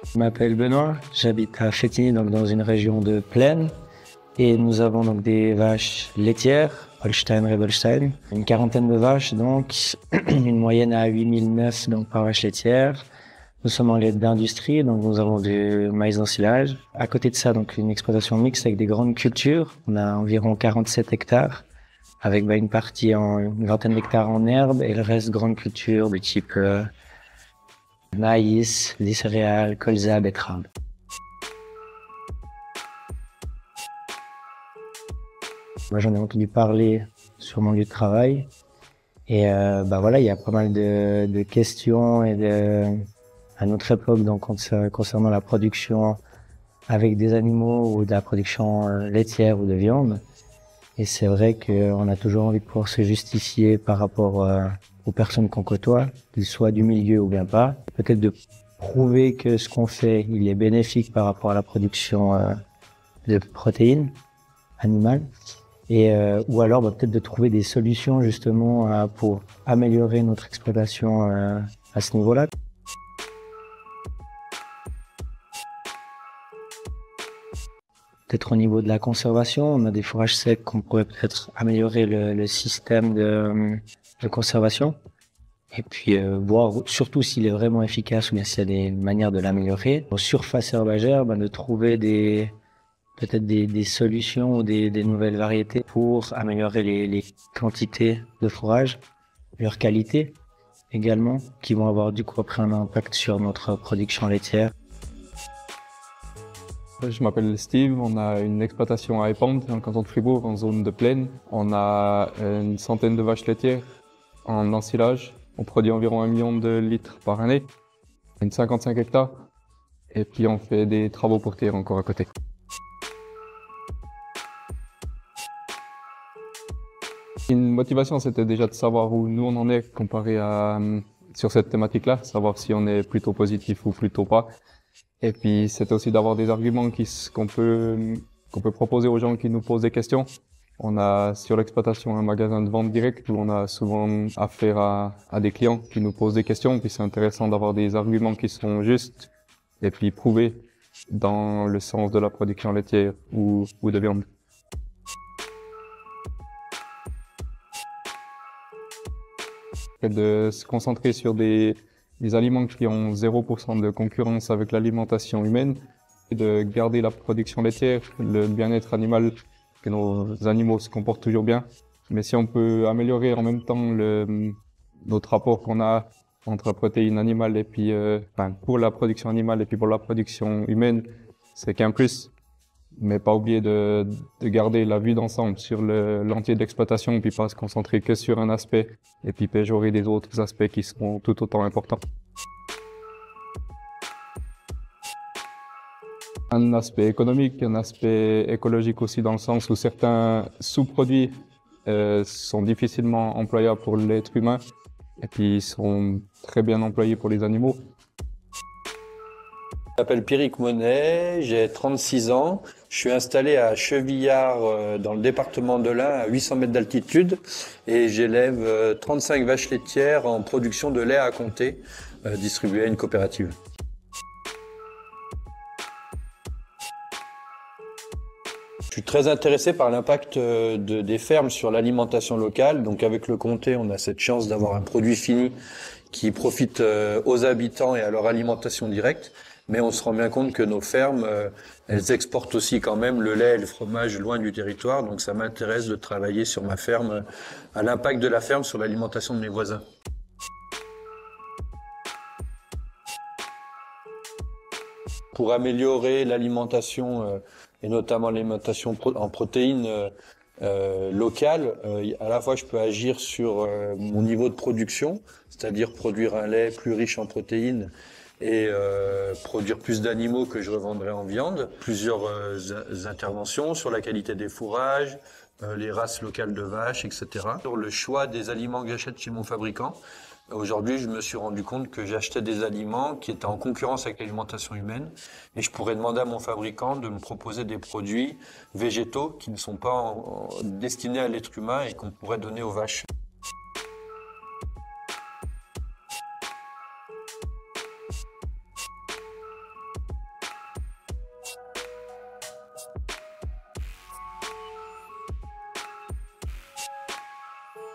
Je m'appelle Benoît, j'habite à Fétigny, donc dans une région de plaine. Et nous avons donc des vaches laitières, Holstein, Rebolstein, une quarantaine de vaches, donc une moyenne à 8009 donc par vache laitière. Nous sommes en lait d'industrie, donc nous avons du maïs d'ensilage. À côté de ça, donc une exploitation mixte avec des grandes cultures. On a environ 47 hectares, avec une partie une vingtaine d'hectares en herbe et le reste grande culture du type maïs, des céréales, colza, betterave. Moi, j'en ai entendu parler sur mon lieu de travail. Et voilà, il y a pas mal de questions à notre époque, donc concernant la production avec des animaux ou de la production laitière ou de viande. Et c'est vrai qu'on a toujours envie de pouvoir se justifier par rapport aux personnes qu'on côtoie, qu'ils soient du milieu ou bien pas. Peut-être de prouver que ce qu'on fait, il est bénéfique par rapport à la production de protéines animales. Et ou alors peut-être de trouver des solutions justement pour améliorer notre exploitation à ce niveau-là. Peut-être au niveau de la conservation, on a des fourrages secs qu'on pourrait peut-être améliorer le système de conservation. Et puis voir surtout s'il est vraiment efficace ou bien s'il y a des manières de l'améliorer. Aux surfaces herbagères, de trouver peut-être des solutions ou des nouvelles variétés pour améliorer les quantités de fourrage, leur qualité également, qui vont avoir du coup après un impact sur notre production laitière. Je m'appelle Steve, on a une exploitation à Épandes, dans le canton de Fribourg, en zone de plaine. On a une centaine de vaches laitières en ensilage. On produit environ 1 million de litres par année, une 55 hectares. Et puis on fait des travaux pour terre encore à côté. Une motivation, c'était déjà de savoir où nous on en est comparé à sur cette thématique-là, savoir si on est plutôt positif ou plutôt pas. Et puis c'était aussi d'avoir des arguments qu'on peut proposer aux gens qui nous posent des questions. On a sur l'exploitation un magasin de vente directe où on a souvent affaire à des clients qui nous posent des questions. Puis c'est intéressant d'avoir des arguments qui sont justes et puis prouvés dans le sens de la production laitière ou de viande. Et de se concentrer sur des aliments qui ont 0% de concurrence avec l'alimentation humaine et de garder la production laitière, le bien-être animal, que nos animaux se comportent toujours bien. Mais si on peut améliorer en même temps notre rapport qu'on a entre la protéine animale et puis pour la production animale et puis pour la production humaine, c'est qu'un plus. Mais pas oublier de garder la vue d'ensemble sur l'entier d'exploitation, puis pas se concentrer que sur un aspect, et puis péjorer des autres aspects qui seront tout autant importants. Un aspect économique, un aspect écologique aussi dans le sens où certains sous-produits sont difficilement employables pour l'être humain, et puis sont très bien employés pour les animaux. Je m'appelle Pierrick Monet, j'ai 36 ans. Je suis installé à Chevillard dans le département de l'Ain à 800 mètres d'altitude et j'élève 35 vaches laitières en production de lait à compter distribué à une coopérative. Je suis très intéressé par l'impact des fermes sur l'alimentation locale. Donc avec le comté, on a cette chance d'avoir un produit fini qui profite aux habitants et à leur alimentation directe. Mais on se rend bien compte que nos fermes, elles exportent aussi quand même le lait et le fromage loin du territoire. Donc ça m'intéresse de travailler sur ma ferme, à l'impact de la ferme sur l'alimentation de mes voisins. Pour améliorer l'alimentation, et notamment l'alimentation en protéines locales, à la fois je peux agir sur mon niveau de production, c'est-à-dire produire un lait plus riche en protéines, et produire plus d'animaux que je revendrai en viande. Plusieurs interventions sur la qualité des fourrages, les races locales de vaches, etc. Sur le choix des aliments que j'achète chez mon fabricant. Aujourd'hui, je me suis rendu compte que j'achetais des aliments qui étaient en concurrence avec l'alimentation humaine et je pourrais demander à mon fabricant de me proposer des produits végétaux qui ne sont pas destinés à l'être humain et qu'on pourrait donner aux vaches.